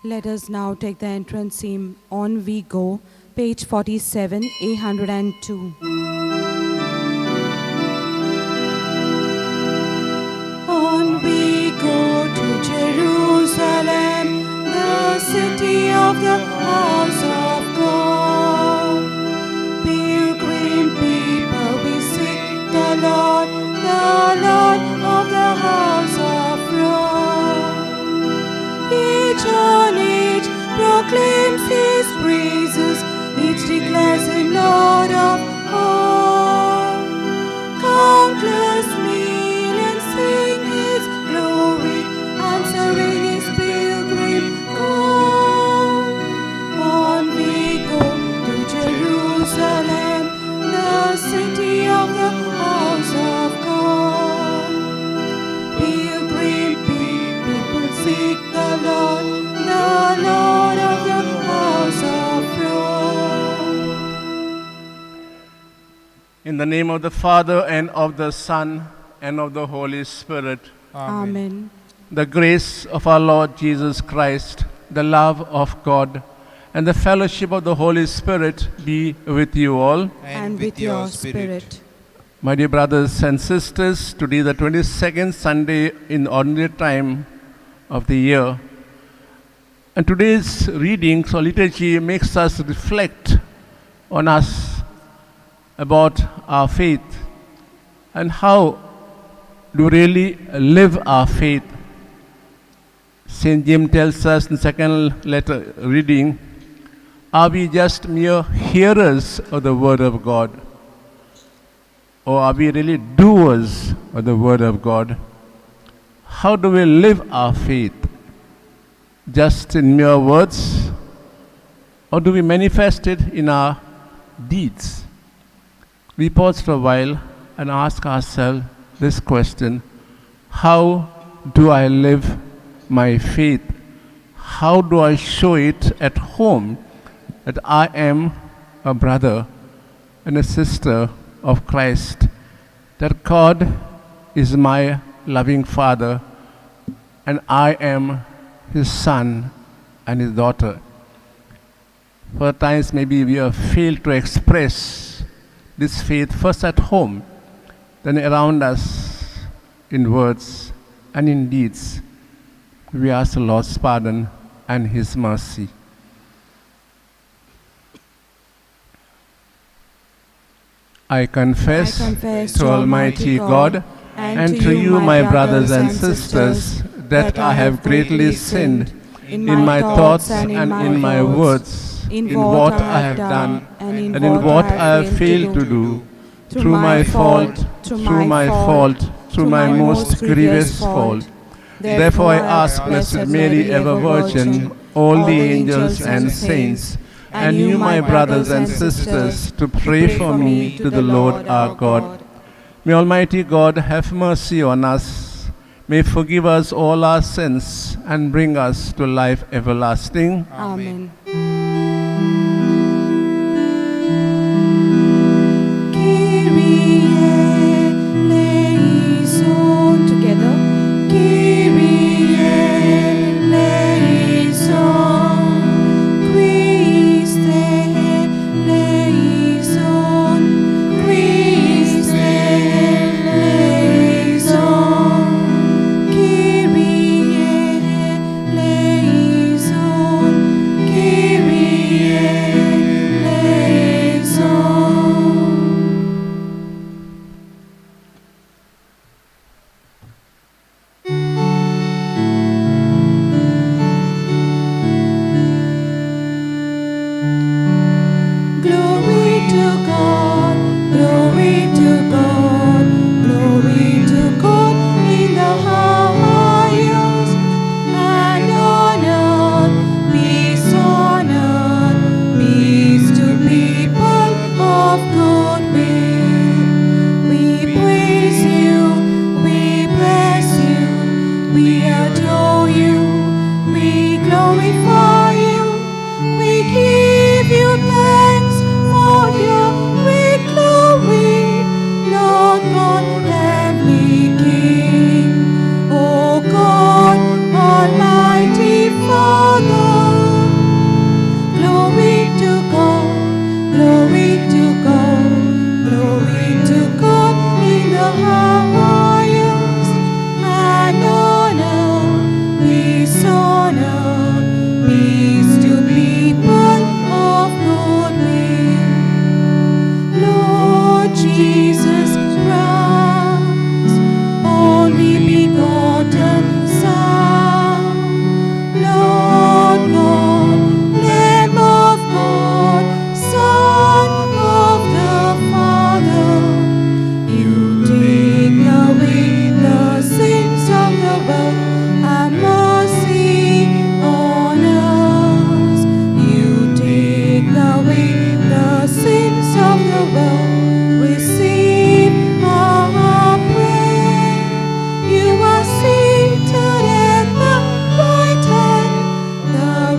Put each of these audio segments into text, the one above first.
Let us now take the entrance hymn, On We Go, page 47, A102. On we go to Jerusalem, the city of the house of God. Pilgrim people, we seek the Lord of the house of God. Each on each proclaims his praises, each declares him Lord of all. Countless millions sing his glory, answering his pilgrim call. On we go to Jerusalem, the city of the house of God. Pilgrim people seek the Lord of the house of God. In the name of the Father, and of the Son, and of the Holy Spirit. Amen. The grace of our Lord Jesus Christ, the love of God, and the fellowship of the Holy Spirit be with you all. And with your spirit. My dear brothers and sisters, today the 22nd Sunday in ordinary time of the year. And today's readings or liturgy makes us reflect on us about our faith and how do we really live our faith. St. James tells us in the second letter reading, are we just mere hearers of the word of God? Or are we really doers of the word of God? How do we live our faith? Just in mere words? Or do we manifest it in our deeds? We pause for a while and ask ourselves this question: how do I live my faith? How do I show it at home that I am a brother and a sister of Christ, that God is my loving Father and I am his son and his daughter? For times maybe we have failed to express this faith first at home, then around us in words and in deeds. We ask the Lord's pardon and his mercy. I confess to Almighty God and to you, my brothers and sisters, that I have greatly sinned in my thoughts and in my words, in what I have done and in what I have failed to do, through my fault, through my most grievous fault. Therefore I ask Blessed Mary, ever Virgin, all the angels and saints, and you, my brothers and sisters, to pray for me to the Lord our God. May Almighty God have mercy on us, may forgive us all our sins, and bring us to life everlasting. Amen. Together. Kyrie eleison, Christe eleison, Christe eleison, Kyrie eleison, Kyrie have mercy on us. You take away the sins of the world. Receive our prayer. You are seated at the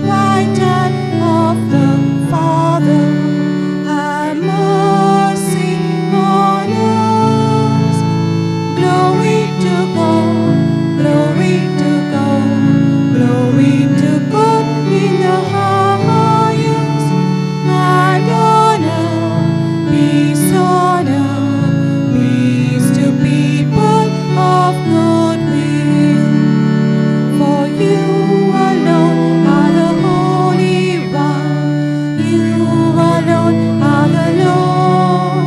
right hand of the Father. Have mercy on us. Glory to God, glory to God, glory to God in the highest. And honor, peace to people of good will. For you alone are the Holy One. You alone are the Lord.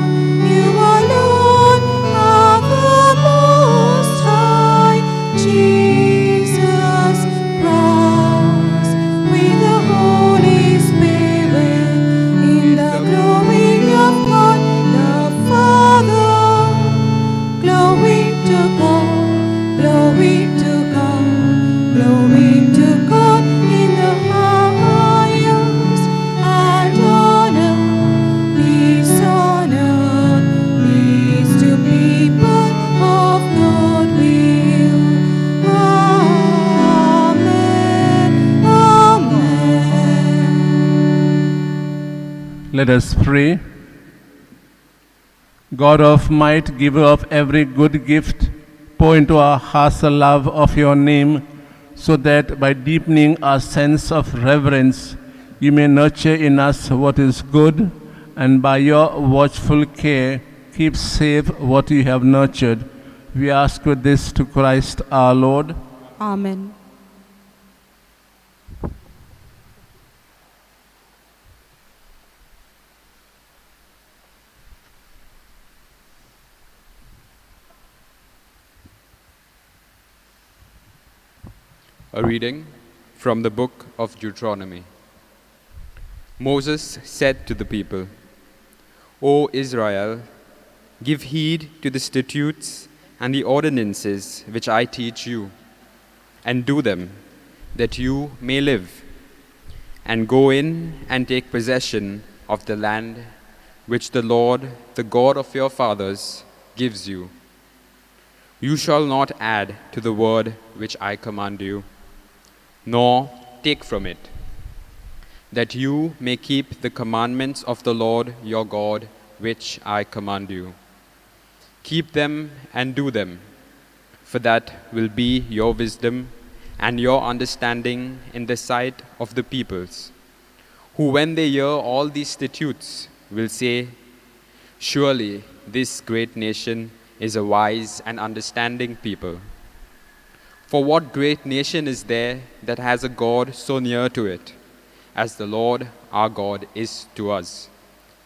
You alone are the Most High. Jesus Christ, with the Holy Spirit, in the glory of God the Father. Glory to God, glory to God, glory to God in the highest. And honor, peace to people of good will. Amen, amen. Let us pray. God of might, giver of every good gift, pour into our hearts the love of your name, so that by deepening our sense of reverence, you may nurture in us what is good, and by your watchful care, keep safe what you have nurtured. We ask with this to Christ our Lord. Amen. A reading from the book of Deuteronomy. Moses said to the people, O Israel, give heed to the statutes and the ordinances which I teach you, and do them, that you may live, and go in and take possession of the land which the Lord, the God of your fathers, gives you. You shall not add to the word which I command you, nor take from it, that you may keep the commandments of the Lord your God, which I command you. Keep them and do them, for that will be your wisdom and your understanding in the sight of the peoples, who when they hear all these statutes will say, surely this great nation is a wise and understanding people. For what great nation is there that has a God so near to it, as the Lord our God is to us,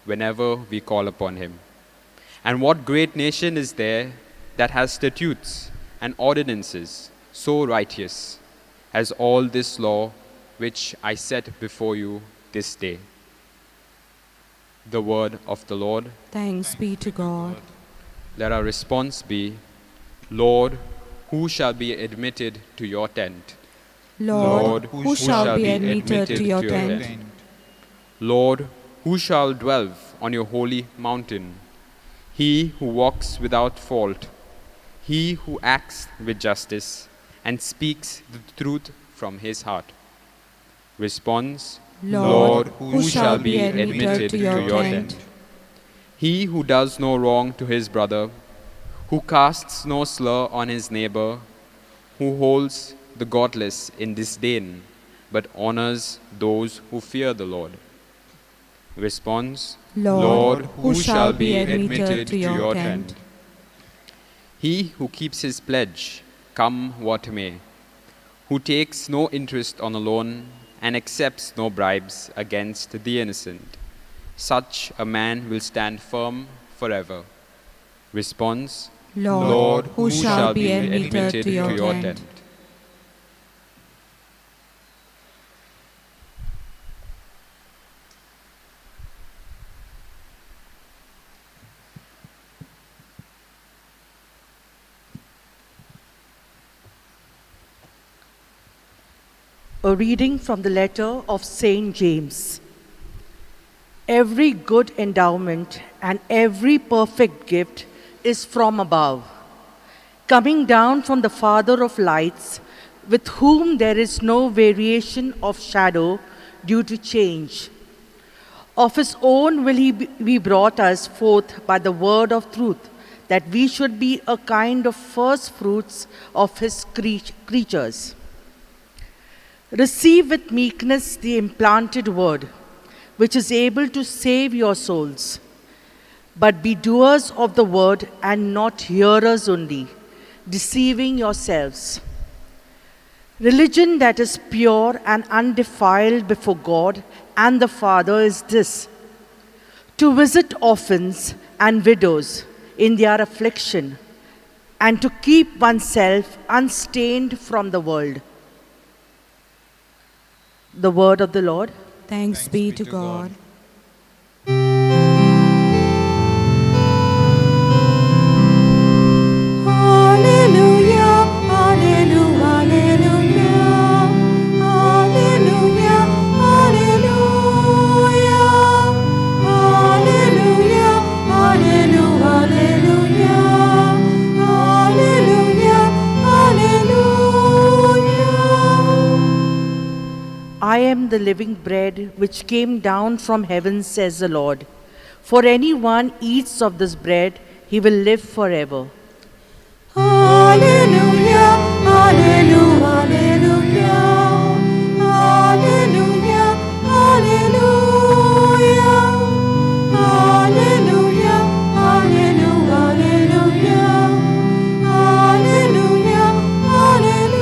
whenever we call upon him? And what great nation is there that has statutes and ordinances so righteous as all this law which I set before you this day? The word of the Lord. Thanks be to God. Let our response be, Lord, who shall be admitted to your tent? Lord, who shall be admitted to your tent? Lord, who shall dwell on your holy mountain? He who walks without fault, he who acts with justice and speaks the truth from his heart. Response, Lord, who shall be admitted to your tent? He who does no wrong to his brother, who casts no slur on his neighbor, who holds the godless in disdain, but honors those who fear the Lord. Response, Lord, who shall be admitted to your tent? He who keeps his pledge, come what may, who takes no interest on a loan and accepts no bribes against the innocent, such a man will stand firm forever. Response, Lord, who shall be admitted to your tent? A reading from the letter of St. James. Every good endowment and every perfect gift is from above, coming down from the Father of lights, with whom there is no variation of shadow due to change. Of his own will he be brought us forth by the word of truth, that we should be a kind of first fruits of his creatures. Receive with meekness the implanted word, which is able to save your souls. But be doers of the word and not hearers only, deceiving yourselves. Religion that is pure and undefiled before God and the Father is this: to visit orphans and widows in their affliction, and to keep oneself unstained from the world. The word of the Lord. Thanks be to God. Hallelujah, hallelujah, hallelujah, hallelujah, hallelujah, hallelujah, hallelujah, hallelujah, hallelujah. I am the living bread which came down from heaven, says the Lord. For anyone eats of this bread, he will live forever. Hallelujah, hallelujah, hallelujah, hallelujah, hallelujah, hallelujah, hallelujah, hallelujah.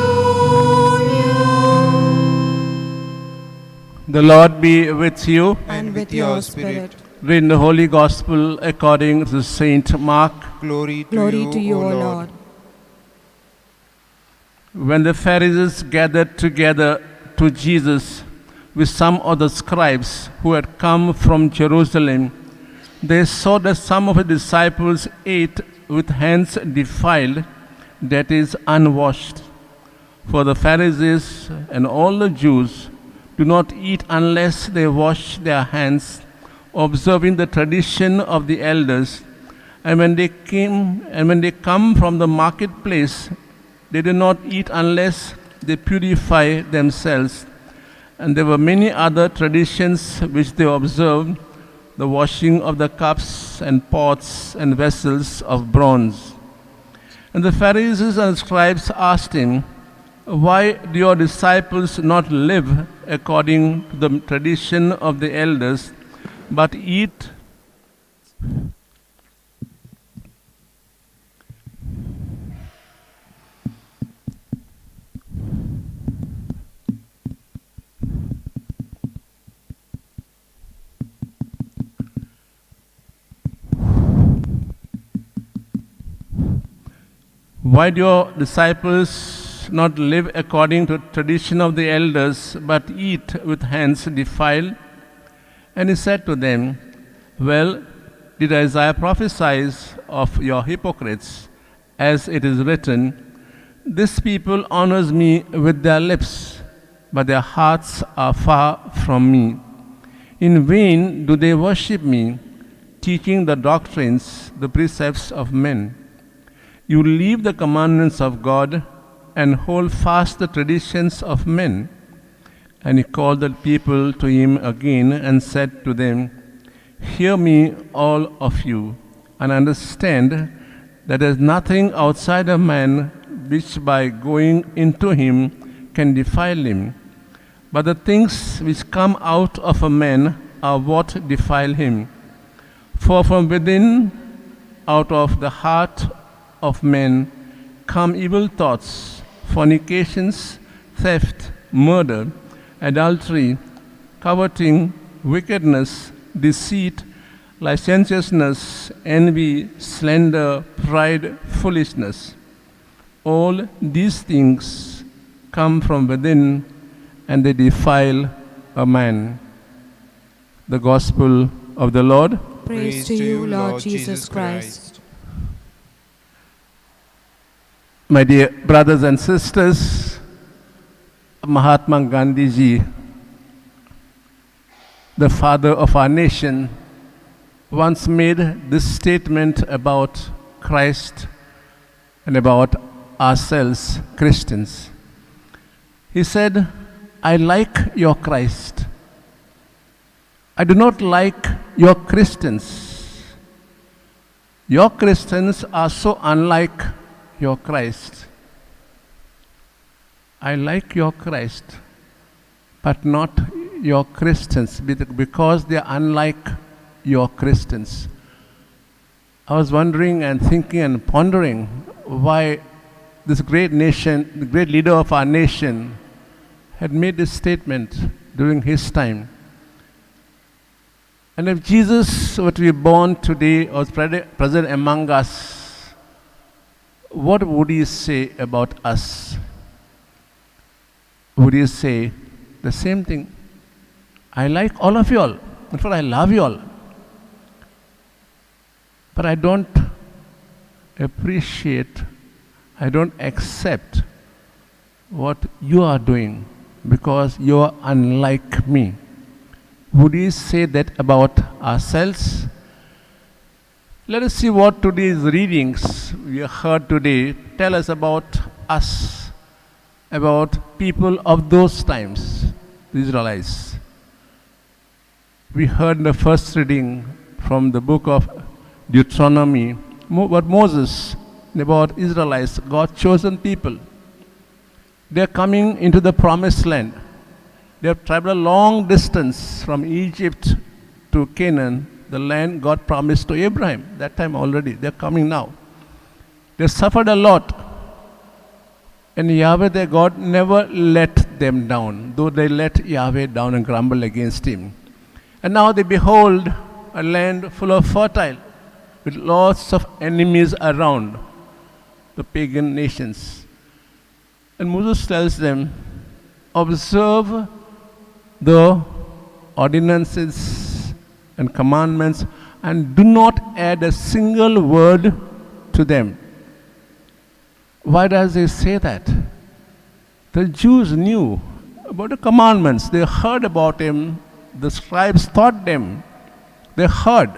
The Lord be with you. And with your spirit. Read the Holy Gospel according to Saint Mark. Glory Glory to you, O Lord. When the Pharisees gathered together to Jesus with some of the scribes who had come from Jerusalem, they saw that some of the disciples ate with hands defiled, that is, unwashed. For the Pharisees and all the Jews do not eat unless they wash their hands, observing the tradition of the elders. And when they come from the marketplace, they do not eat unless they purify themselves. And there were many other traditions which they observed, the washing of the cups and pots and vessels of bronze. And the Pharisees and scribes asked him, "Why do your disciples not live according to the tradition of the elders, but eat Why do your disciples not live according to tradition of the elders, but eat with hands defiled?" And he said to them, "Well, did Isaiah prophesy of your hypocrites, as it is written, 'This people honors me with their lips, but their hearts are far from me. In vain do they worship me, teaching the doctrines, the precepts of men. You leave the commandments of God and hold fast the traditions of men.'" And he called the people to him again and said to them, "Hear me, all of you, and understand that there is nothing outside a man which by going into him can defile him. But the things which come out of a man are what defile him. For from within, out of the heart of men, come evil thoughts, fornications, theft, murder, adultery, coveting, wickedness, deceit, licentiousness, envy, slander, pride, foolishness. All these things come from within, and they defile a man." The Gospel of the Lord. Praise to you, Lord Jesus Christ. My dear brothers and sisters, Mahatma Gandhi ji, the father of our nation, once made this statement about Christ and about ourselves, Christians. He said, I like your Christ. I do not like your Christians. Your Christians are so unlike your Christ. I like your Christ, but not your Christians, because they are unlike your Christians. I was wondering and thinking and pondering why this great nation, the great leader of our nation, had made this statement during his time. And if Jesus were to be born today or present among us, what would he say about us? Would he say the same thing? I like all of you all. In fact, I love you all. But I don't appreciate, I don't accept what you are doing because you are unlike me. Would he say that about ourselves? Let us see what today's readings we have heard today tell us about us, about people of those times, the Israelites. We heard in the first reading from the book of Deuteronomy about Moses, about Israelites, God's chosen people. They are coming into the promised land. They have traveled a long distance from Egypt to Canaan, the land God promised to Abraham. That time already. They are coming now. They suffered a lot. And Yahweh, their God, never let them down, though they let Yahweh down and grumble against him. And now they behold a land full of fertile, with lots of enemies around, the pagan nations. And Moses tells them, observe the ordinances and commandments and do not add a single word to them. Why does he say that? The Jews knew about the commandments. They heard about him. The scribes taught them. They heard.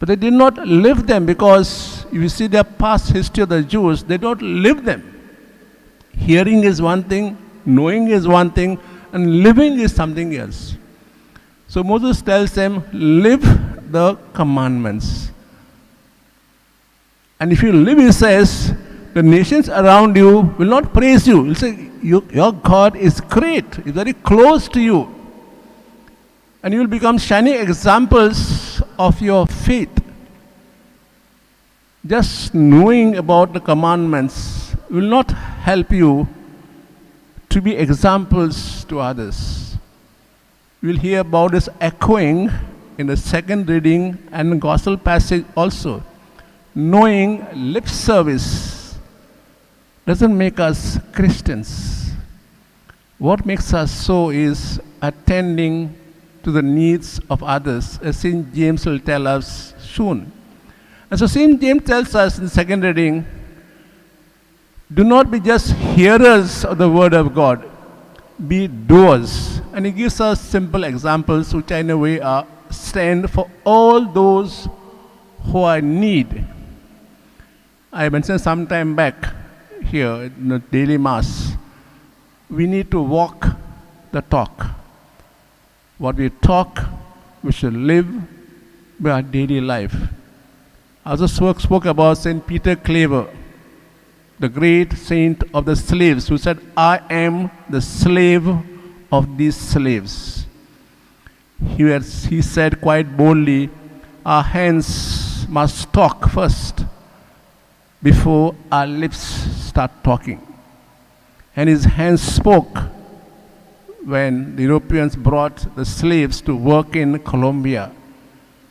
But they did not live them, because if you see their past history of the Jews, they don't live them. Hearing is one thing, knowing is one thing, and living is something else. So Moses tells them, live the commandments. And if you live, he says, the nations around you will not praise you. He'll say, your God is great, he's very close to you. And you will become shining examples of your faith. Just knowing about the commandments will not help you to be examples to others. You will hear about this echoing in the second reading and gospel passage also. Knowing lip service doesn't make us Christians. What makes us so is attending to the needs of others, as St. James will tell us soon. And so St. James tells us in the second reading, do not be just hearers of the word of God, be doers. And he gives us simple examples which in a way stand for all those who are in need. I mentioned some time back here in the daily mass, we need to walk the talk. What we talk, we should live by our daily life. I also spoke about St. Peter Claver, the great saint of the slaves, who said, I am the slave of these slaves. He said quite boldly, our hands must talk first before our lips start talking. And his hands spoke when the Europeans brought the slaves to work in Colombia,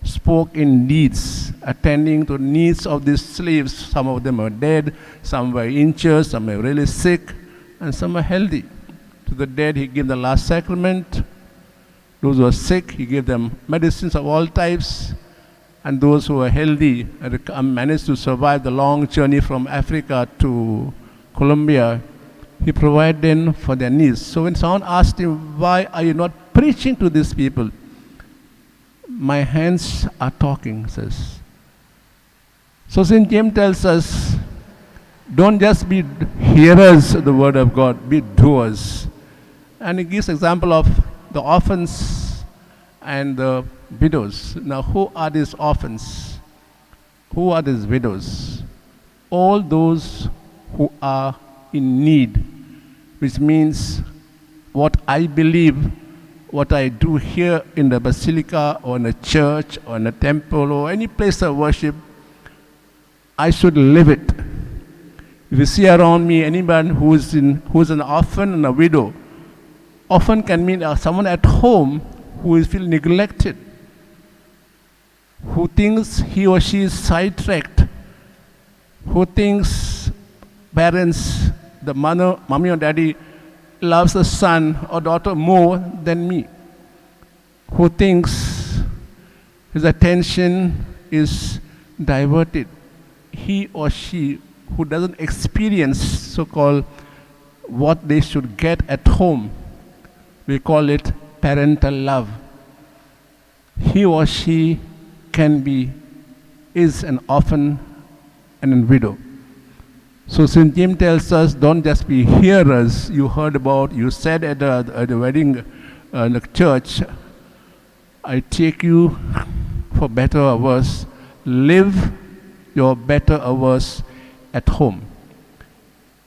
spoke in deeds, attending to needs of these slaves. Some of them were dead, some were injured, some were really sick, and some were healthy. To the dead, he gave the last sacrament. Those who were sick, he gave them medicines of all types. And those who were healthy managed to survive the long journey from Africa to Colombia. He provided for their needs. So when someone asked him, why are you not preaching to these people? My hands are talking, says. So St. James tells us, don't just be hearers of the word of God, be doers. And he gives example of the orphans and the widows. Now, who are these orphans? Who are these widows? All those who are in need, which means what I believe, what I do here in the basilica or in a church or in a temple or any place of worship, I should live it. If you see around me anyone who's an orphan and a widow, orphan can mean someone at home who is feel neglected, who thinks he or she is sidetracked, who thinks parents, the mother, mommy or daddy, loves the son or daughter more than me, who thinks his attention is diverted. He or she who doesn't experience so-called what they should get at home, we call it parental love. He or she is an orphan and a widow. So St. James tells us, don't just be hearers. You heard about, you said at the wedding in the church, I take you for better or worse. Live your better or worse at home.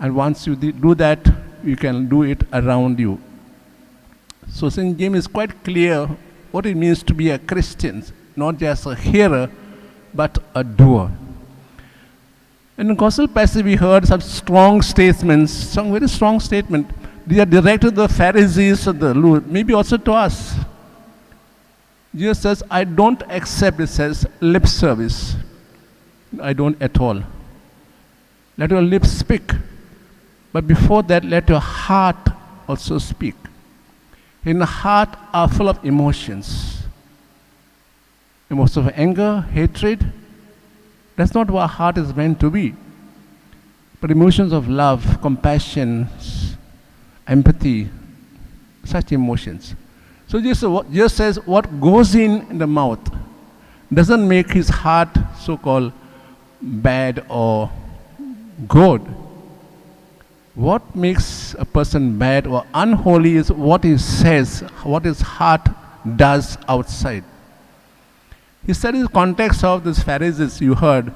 And once you do that, you can do it around you. So St. James is quite clear what it means to be a Christian, not just a hearer, but a doer. In the gospel passage, we heard some strong statements, some very strong statement. They are directed to the Pharisees of the Lord, maybe also to us. Jesus says, I don't accept, it says, lip service. I don't at all. Let your lips speak. But before that, let your heart also speak. In the heart are full of emotions. Emotions of anger, hatred. That's not what heart is meant to be. But emotions of love, compassion, empathy, such emotions. So Jesus says what goes in the mouth doesn't make his heart so-called bad or good. What makes a person bad or unholy is what he says, what his heart does outside. He said in the context of this Pharisees, you heard,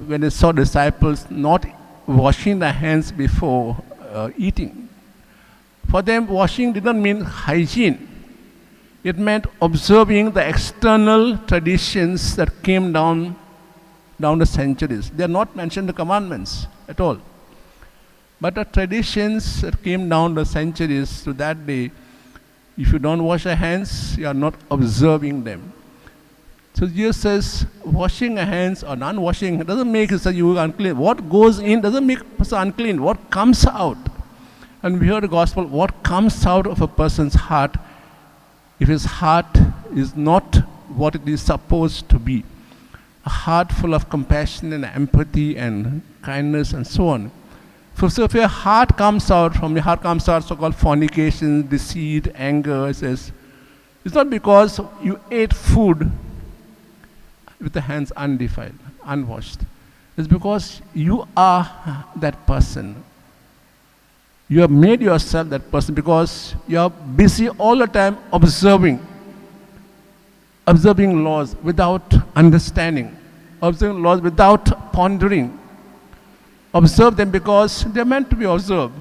when they saw disciples not washing their hands before eating. For them, washing didn't mean hygiene. It meant observing the external traditions that came down the centuries. They are not mentioned in the commandments at all. But the traditions that came down the centuries to that day, if you don't wash your hands, you are not observing them. So Jesus says, washing your hands or non-washing doesn't make you unclean. What goes in doesn't make a person unclean. What comes out? And we heard the gospel, what comes out of a person's heart, if his heart is not what it is supposed to be. A heart full of compassion and empathy and kindness and so on. So if your heart comes out, from your heart comes out so-called fornication, deceit, anger, it says, it's not because you ate food with the hands undefiled, unwashed. It's because you are that person. You have made yourself that person because you are busy all the time observing laws without understanding, observing laws without pondering. Observe them because they're meant to be observed.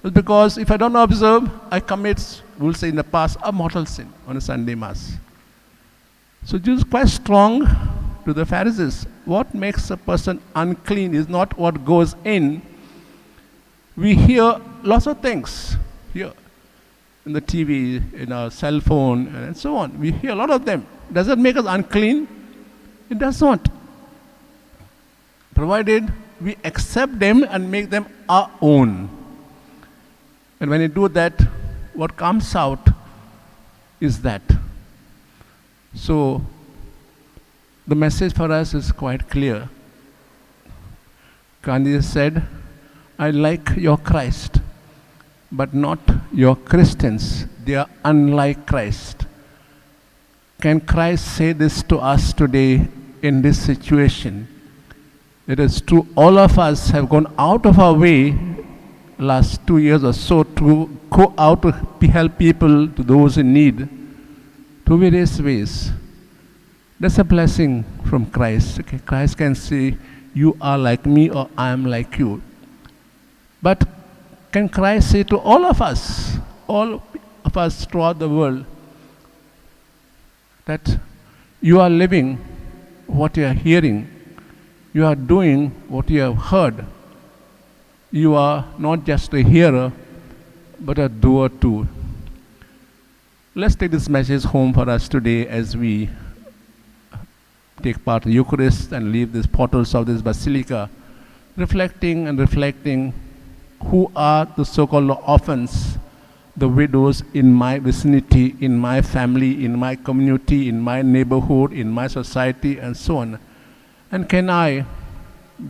It's because if I don't observe, I commit, we'll say in the past, a mortal sin on a Sunday Mass. So Jesus is quite strong to the Pharisees. What makes a person unclean is not what goes in. We hear lots of things here in the TV, in our cell phone, and so on. We hear a lot of them. Does it make us unclean? It does not. Provided we accept them and make them our own. And when you do that, what comes out is that. So, the message for us is quite clear. Gandhi said, I like your Christ. but not your Christians. They are unlike Christ. Can Christ say this to us today in this situation? It is true, all of us have gone out of our way last 2 years or so to go out to help people, to those in need, to various ways. That's a blessing from Christ. Okay, Christ can say, you are like me or I am like you. But can Christ say to all of us throughout the world, that you are living what you are hearing, you are doing what you have heard. You are not just a hearer, but a doer too. Let's take this message home for us today as we take part in the Eucharist and leave these portals of this basilica, reflecting who are the so-called orphans, the widows in my vicinity, in my family, in my community, in my neighborhood, in my society, and so on. And can I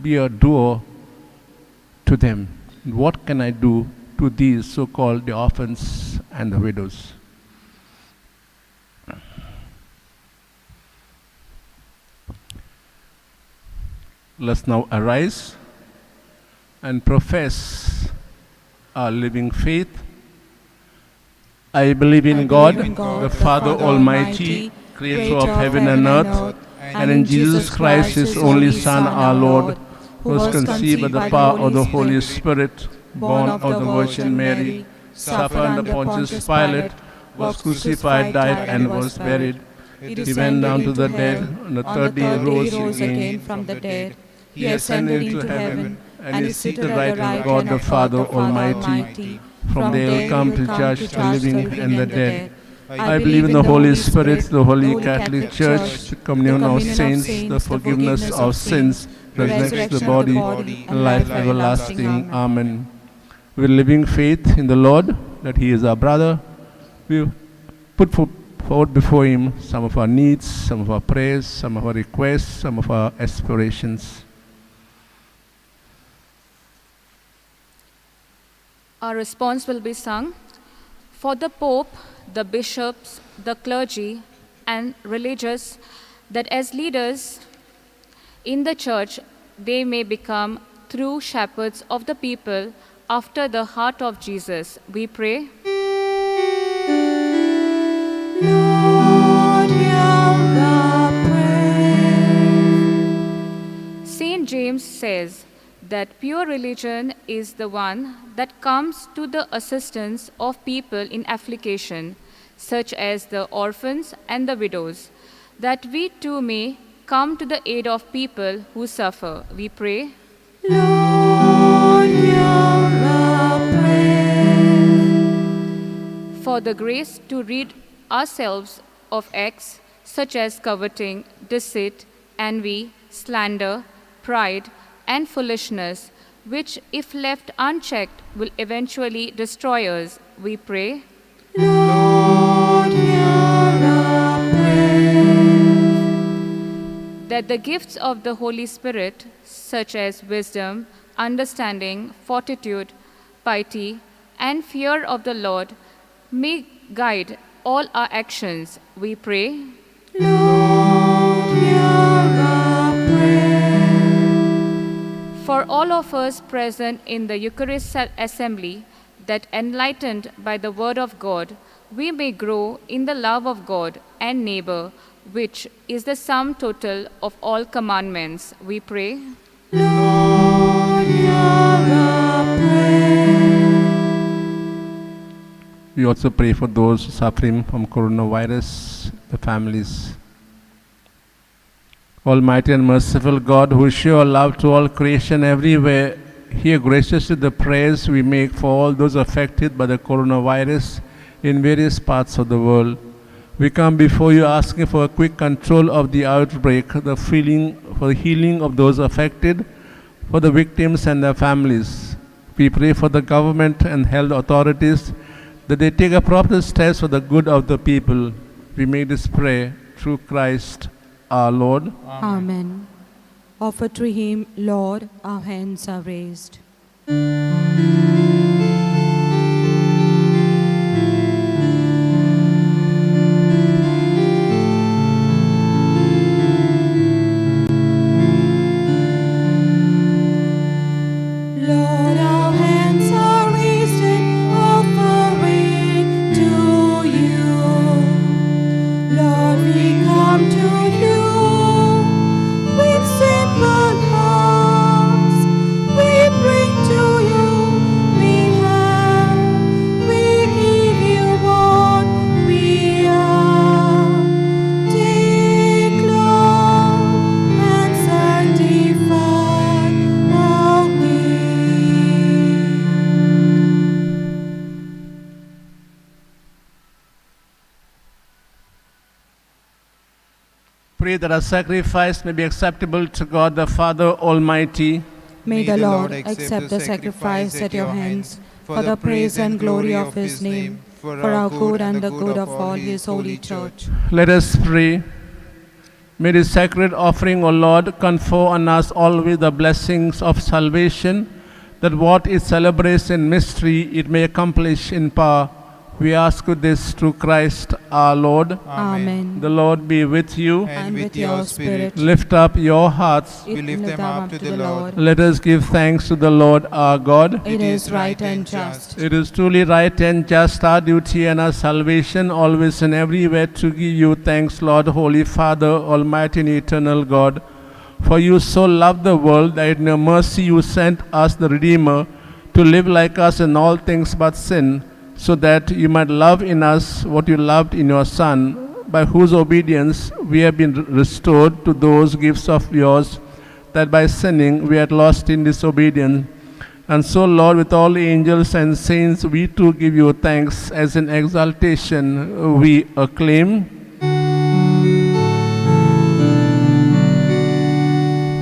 be a doer to them? What can I do to these so-called the orphans and the widows? Let's now arise and profess our living faith. I believe in God, the Father Almighty, creator of heaven and earth, and in Jesus Christ, his only Son, our Lord, who was conceived by the power of the Holy Spirit, born of the Virgin Mary, suffered under Pontius Pilate, was crucified, died, and was buried. He went down to the dead, on the third day rose again from the dead. He ascended into heaven, and is seated at the right of God the Father Almighty. From there he will come to judge the living and the dead. I believe in the Holy Spirit, the Holy Catholic Church, the communion of saints, the forgiveness of sins, the resurrection of the body, and life everlasting. Amen. With living faith in the Lord, that he is our brother, we put forward before him some of our needs, some of our prayers, some of our requests, some of our aspirations. Our response will be sung. For the Pope, the bishops, the clergy, and religious, that as leaders in the Church, they may become true shepherds of the people after the heart of Jesus. We pray. Lord, hear our prayer. Saint James says that pure religion is the one that comes to the assistance of people in affliction, such as the orphans and the widows, that we too may come to the aid of people who suffer. We pray. Lord, hear our prayer. For the grace to rid ourselves of acts such as coveting, deceit, envy, slander, pride, and foolishness, which, if left unchecked, will eventually destroy us. We pray. Lord, hear our prayer. That the gifts of the Holy Spirit, such as wisdom, understanding, fortitude, piety, and fear of the Lord, may guide all our actions. We pray. Lord, hear our prayer. For all of us present in the Eucharist assembly, that enlightened by the word of God, we may grow in the love of God and neighbor, which is the sum total of all commandments. We pray. Lord, hear our prayer. We also pray for those suffering from coronavirus, the families. Almighty and merciful God, who show love to all creation everywhere, hear graciously the prayers we make for all those affected by the coronavirus in various parts of the world. We come before you asking for a quick control of the outbreak, for the healing of those affected, for the victims and their families. We pray for the government and health authorities that they take appropriate steps for the good of the people. We make this prayer through Christ our Lord. Amen. Offer to him, Lord, our hands are raised. Pray that our sacrifice may be acceptable to God the Father Almighty. May the Lord accept the sacrifice at your hands for the praise and glory of his name, for our good and the good of all his holy church. Let us pray. May this sacred offering, O Lord, confer on us always the blessings of salvation, that what it celebrates in mystery it may accomplish in power. We ask this through Christ our Lord. Amen. The Lord be with you. And with your spirit, Lift up your hearts. we lift them up to the Lord. Let us give thanks to the Lord our God. It is right and just. It is truly right and just, our duty and our salvation, always and everywhere to give you thanks, Lord, Holy Father, Almighty and eternal God. For you so loved the world that in your mercy you sent us the Redeemer to live like us in all things but sin, so that you might love in us what you loved in your Son, by whose obedience we have been restored to those gifts of yours, that by sinning we had lost in disobedience. And so, Lord, with all the angels and saints, we too give you thanks, as in exaltation we acclaim.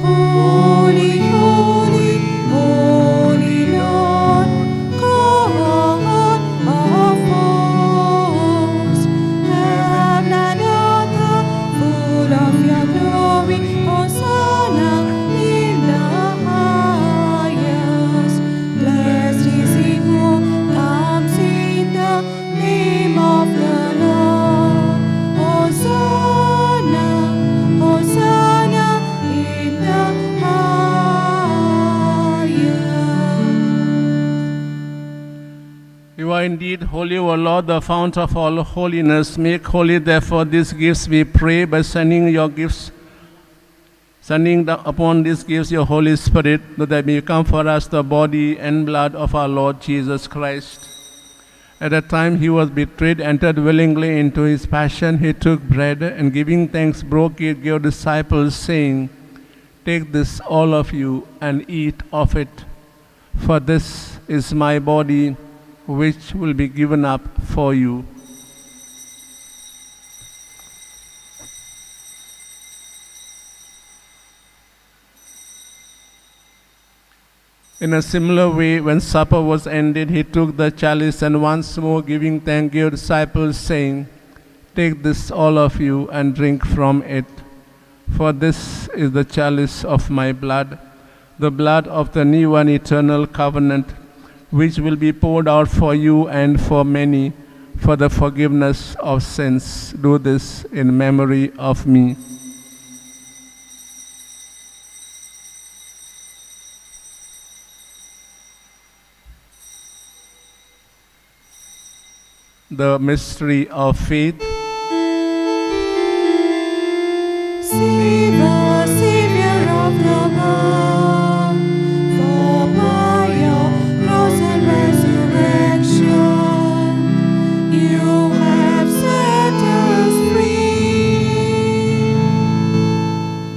Holy, holy, holy Lord, God of hosts, heaven and earth are full of your glory. Hosanna in the highest. Blessed is he who comes in the name of the Lord. Hosanna, Hosanna in the highest. You are indeed holy, O Lord, the fount of all holiness. Make holy, therefore, these gifts, we pray, by sending upon these gifts your Holy Spirit, that they may become for us the body and blood of our Lord Jesus Christ. At the time he was betrayed, entered willingly into his passion, he took bread, and giving thanks, broke it, gave disciples, saying, "Take this, all of you, and eat of it, for this is my body, which will be given up for you." In a similar way, when supper was ended, he took the chalice, and once more giving thanks, gave disciples, saying, "Take this, all of you, and drink from it, for this is the chalice of my blood, the blood of the new and eternal covenant, which will be poured out for you and for many for the forgiveness of sins. Do this in memory of me." The mystery of faith. Save us, Savior of the world, for by your cross and resurrection, you have set us free.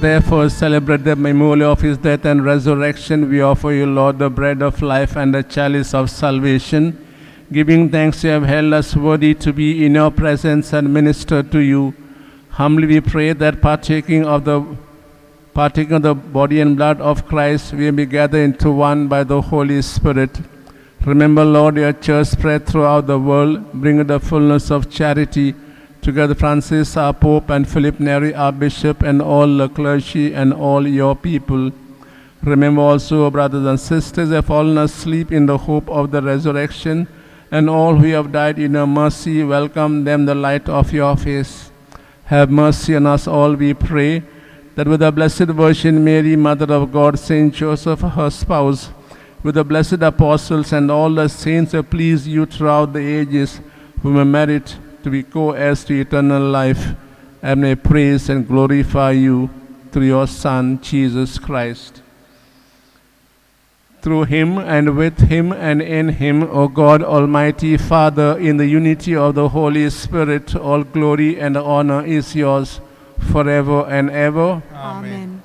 Therefore, celebrate the memorial of his death and resurrection. We offer you, Lord, the bread of life and the chalice of salvation. Giving thanks, you have held us worthy to be in your presence and minister to you. Humbly we pray that partaking of the body and blood of Christ, we may be gathered into one by the Holy Spirit. Remember, Lord, your church spread throughout the world. Bring the fullness of charity. Together, Francis, our Pope, and Philip Neri, our Bishop, and all the clergy and all your people. Remember also, brothers and sisters, who have fallen asleep in the hope of the resurrection, and all who have died in your mercy. Welcome them the light of your face. Have mercy on us all, we pray, that with the Blessed Virgin Mary, Mother of God, Saint Joseph, her spouse, with the blessed apostles and all the saints who please you throughout the ages, who may merit to be co-heirs to eternal life, and may praise and glorify you through your Son, Jesus Christ. Through him and with him and in him, O God, Almighty Father, in the unity of the Holy Spirit, all glory and honor is yours forever and ever. Amen.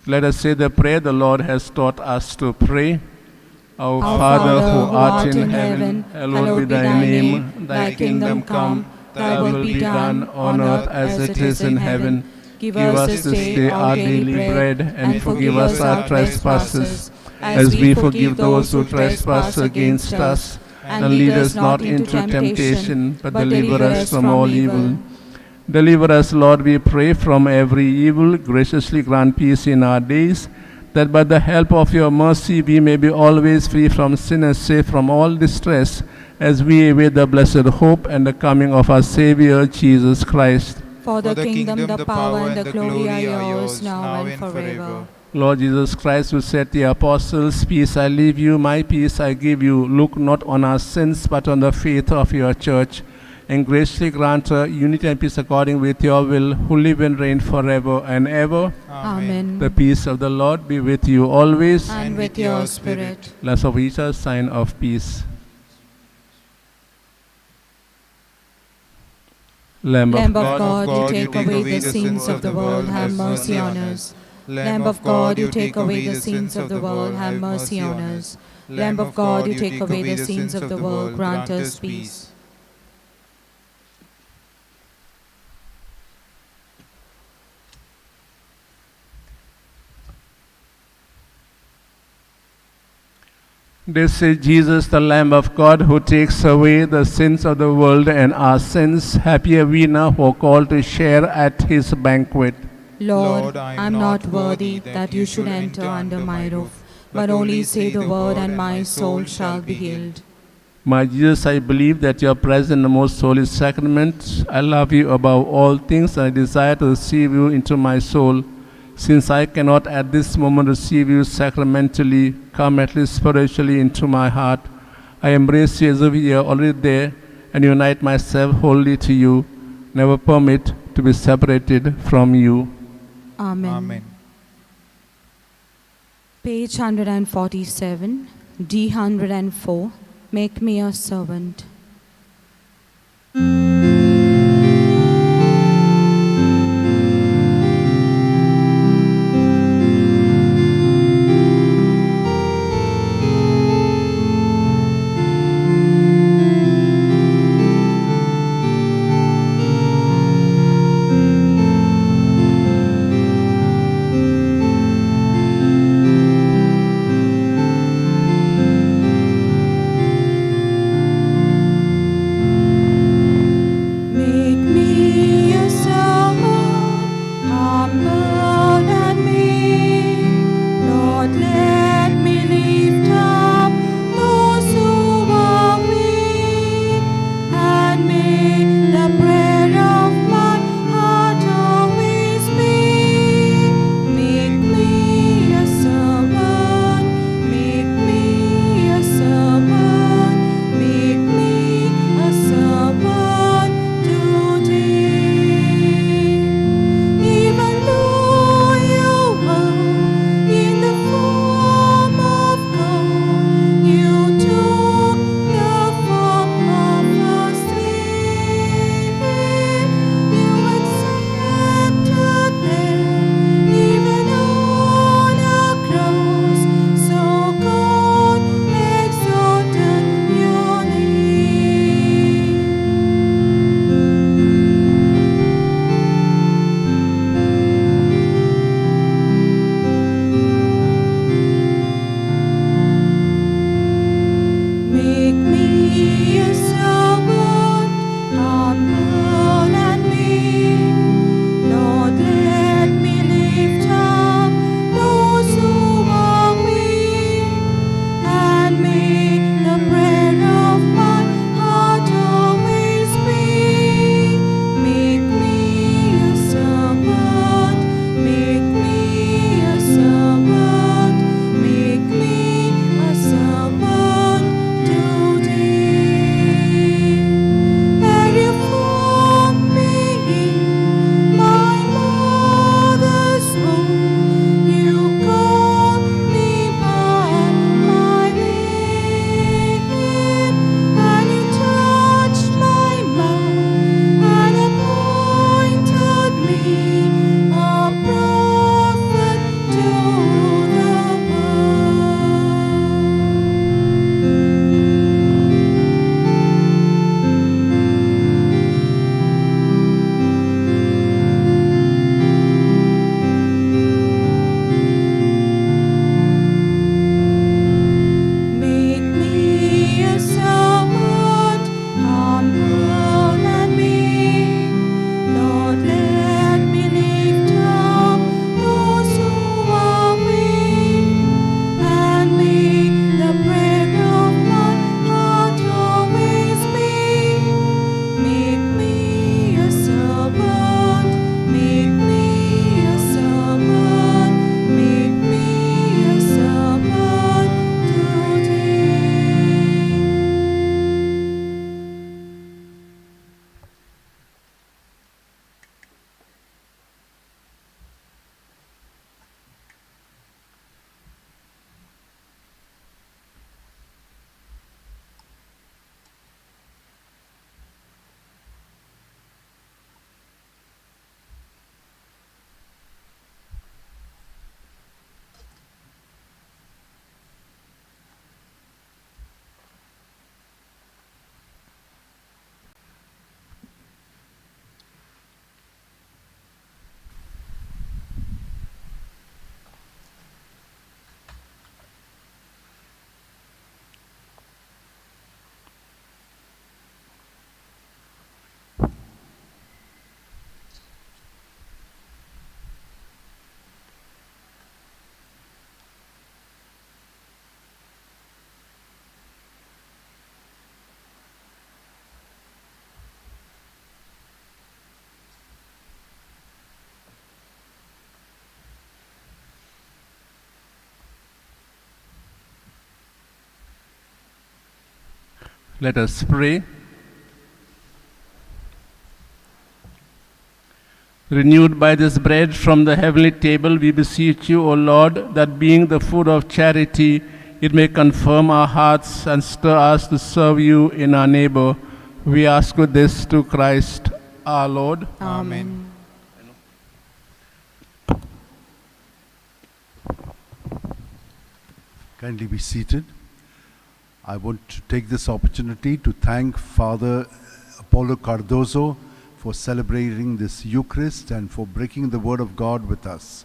Let us say the prayer the Lord has taught us to pray. Our Our Father who art in heaven, hallowed be thy name. Thy kingdom come, thy will be done on earth as it is in heaven. Give us this day our daily bread, and forgive us our trespasses, as we forgive those who trespass against us. And lead us not into temptation, but deliver us from all evil. Deliver us, Lord, we pray, from every evil. Graciously grant peace in our days, that by the help of your mercy we may be always free from sin and safe from all distress, as we await the blessed hope and the coming of our Savior, Jesus Christ. For the kingdom, the power, and the glory are yours, now and forever. Lord Jesus Christ, who said to the apostles, Peace I leave you, my peace I give you, look not on our sins, but on the faith of your church, and graciously grant her unity and peace according with your will, who live and reign forever and ever. Amen. The peace of the Lord be with you always. And with your spirit. Let's offer each other sign of peace. Lamb Lamb of of God, God, you take away the sins of the world, have mercy on us. Lamb of God, you take away the sins of the world, have mercy on us. Lamb of God, you take away the sins of the world, grant us peace. This is Jesus, the Lamb of God, who takes away the sins of the world and our sins. Happy are we now who are called to share at his banquet. Lord, I am not worthy that you should enter under my roof, but only say the word and my soul shall be healed. My Jesus, I believe that you are present in the most holy sacrament. I love you above all things, and I desire to receive you into my soul. Since I cannot at this moment receive you sacramentally, come at least spiritually into my heart. I embrace you as if you are already there, and unite myself wholly to you. Never permit to be separated from you. Amen. Page 147, D104, Make me your servant. Let us pray. Renewed by this bread from the heavenly table, we beseech you, O Lord, that being the food of charity, it may confirm our hearts and stir us to serve you in our neighbor. We ask you this through Christ our Lord. Amen. Kindly be seated. I want to take this opportunity to thank Father Apollo Cardozo for celebrating this Eucharist and for breaking the Word of God with us.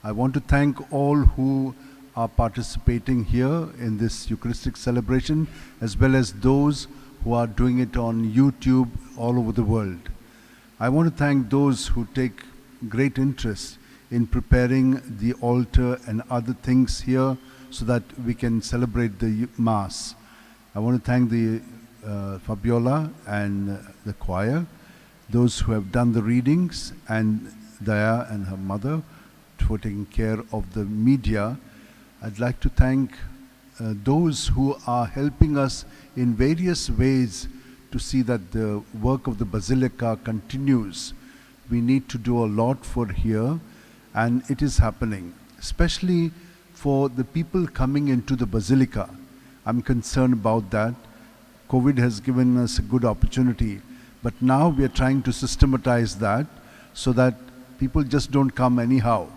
I want to thank all who are participating here in this Eucharistic celebration, as well as those who are doing it on YouTube all over the world. I want to thank those who take great interest in preparing the altar and other things here so that we can celebrate the Mass. I want to thank the Fabiola and the choir, those who have done the readings, and Daya and her mother for taking care of the media. I'd like to thank those who are helping us in various ways to see that the work of the Basilica continues. We need to do a lot for here, and it is happening, especially for the people coming into the Basilica. I'm concerned about that. COVID has given us a good opportunity, but now we are trying to systematize that so that people just don't come anyhow.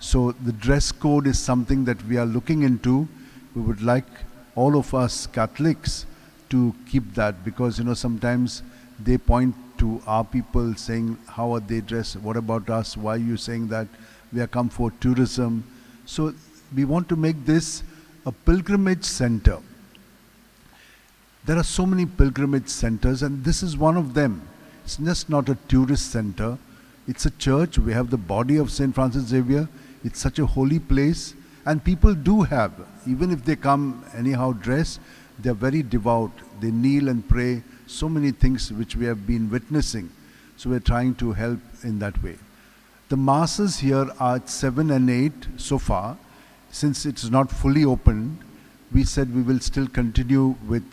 So the dress code is something that we are looking into. We would like all of us Catholics to keep that, because sometimes they point to our people saying, how are they dressed? What about us? Why are you saying that? We are come for tourism. So we want to make this a pilgrimage center. There are so many pilgrimage centers, and this is one of them. It's just not a tourist center. It's a church. We have the body of St. Francis Xavier. It's such a holy place. And people do have, even if they come anyhow dressed, they're very devout. They kneel and pray. So many things which we have been witnessing. So we're trying to help in that way. The masses here are at 7 and 8 so far. Since it's not fully open, we said we will still continue with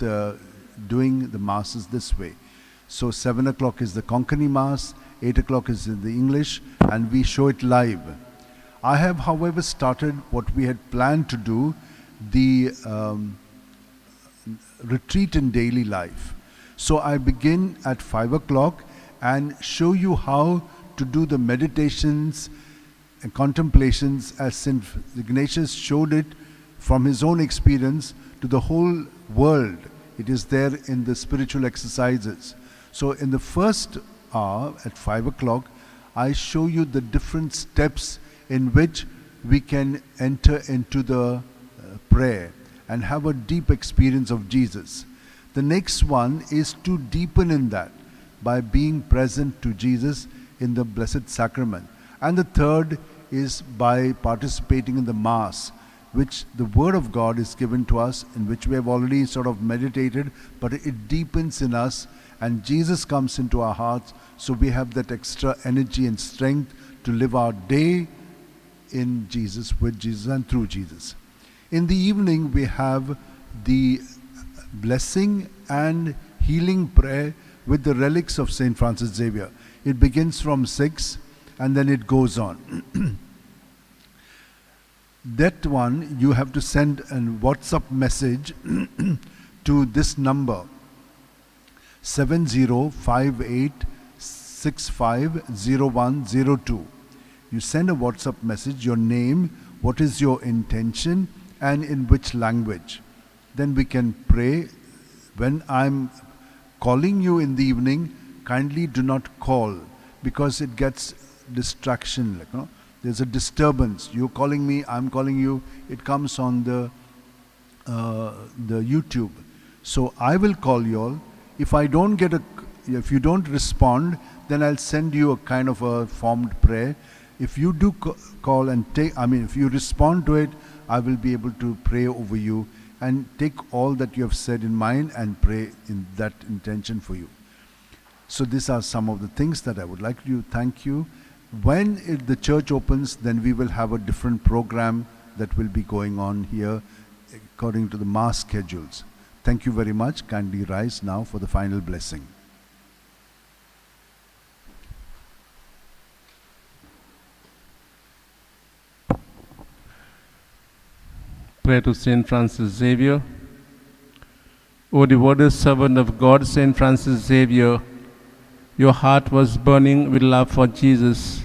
doing the masses this way. So 7 o'clock is the Konkani Mass, 8 o'clock is in the English, and we show it live. I have, however, started what we had planned to do, the retreat in daily life. So I begin at 5 o'clock and show you how to do the meditations and contemplations as St. Ignatius showed it from his own experience to the whole world. It is there in the spiritual exercises. So in the first hour at 5 o'clock, I show you the different steps in which we can enter into the prayer and have a deep experience of Jesus. The next one is to deepen in that by being present to Jesus in the Blessed Sacrament. And the third is by participating in the Mass, which the Word of God is given to us, in which we have already sort of meditated, but it deepens in us, and Jesus comes into our hearts, so we have that extra energy and strength to live our day in Jesus, with Jesus, and through Jesus. In the evening, we have the blessing and healing prayer with the relics of St. Francis Xavier. It begins from 6 and then it goes on. That one, you have to send a WhatsApp message to this number, 7058650102. You send a WhatsApp message, your name, what is your intention, and in which language. Then we can pray. When I'm calling you in the evening, kindly do not call, because it gets distraction. There's a disturbance. You're calling me, I'm calling you. It comes on the YouTube. So I will call you all. If you don't respond, then I'll send you a kind of a formed prayer. If you do call and if you respond to it, I will be able to pray over you and take all that you have said in mind and pray in that intention for you. So these are some of the things that I would like to thank you. When the church opens, then we will have a different program that will be going on here according to the Mass schedules. Thank you very much. Kindly rise now for the final blessing. Prayer to Saint Francis Xavier. O devoted servant of God, Saint Francis Xavier, your heart was burning with love for Jesus.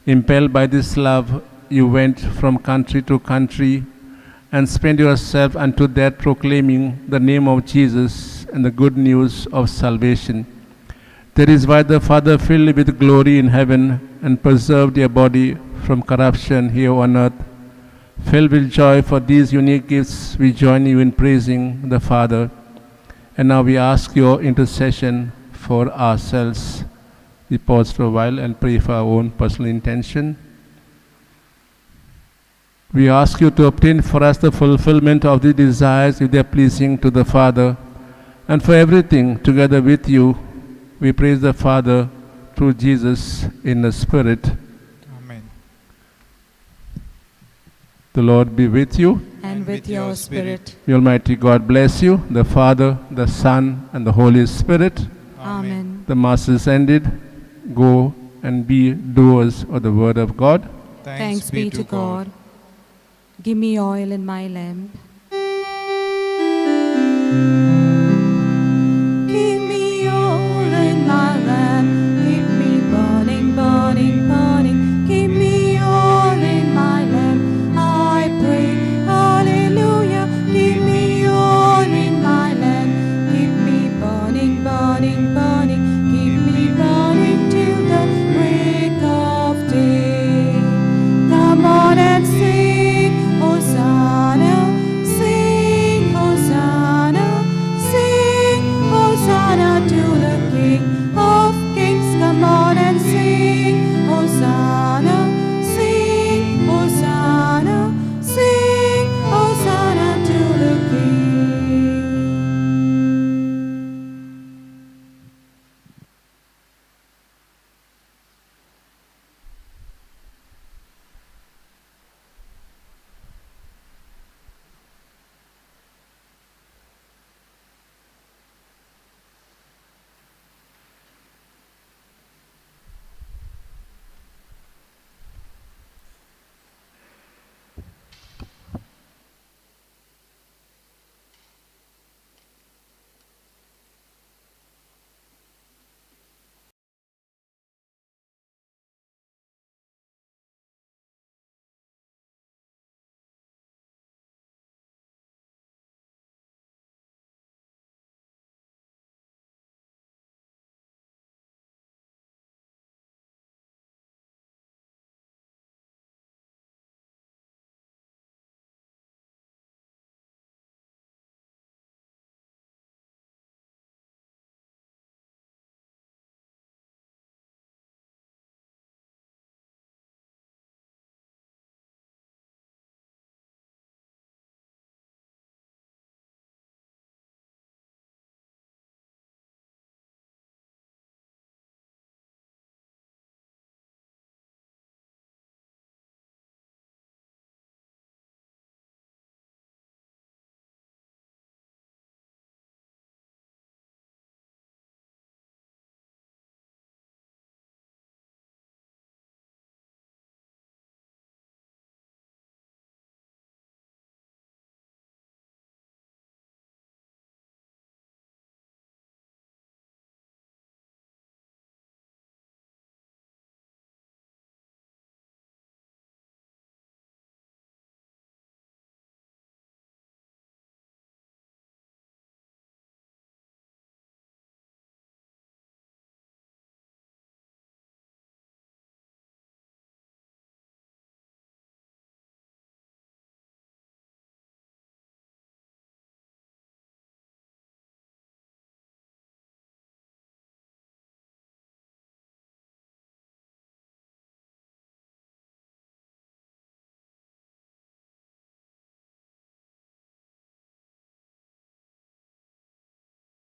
Impelled by this love, you went from country to country and spent yourself unto death proclaiming the name of Jesus and the good news of salvation. That is why the Father filled you with glory in heaven and preserved your body from corruption here on earth. Filled with joy for these unique gifts, we join you in praising the Father. And now we ask your intercession for ourselves. We pause for a while and pray for our own personal intention. We ask you to obtain for us the fulfillment of the desires if they are pleasing to the Father. And for everything, together with you, we praise the Father through Jesus in the Spirit. Amen. The Lord be with you. And with your spirit. The Almighty God bless you, the Father, the Son, and the Holy Spirit. Amen. The Mass is ended. Go and be doers of the Word of God. Thanks be to God. Give me oil in my lamp.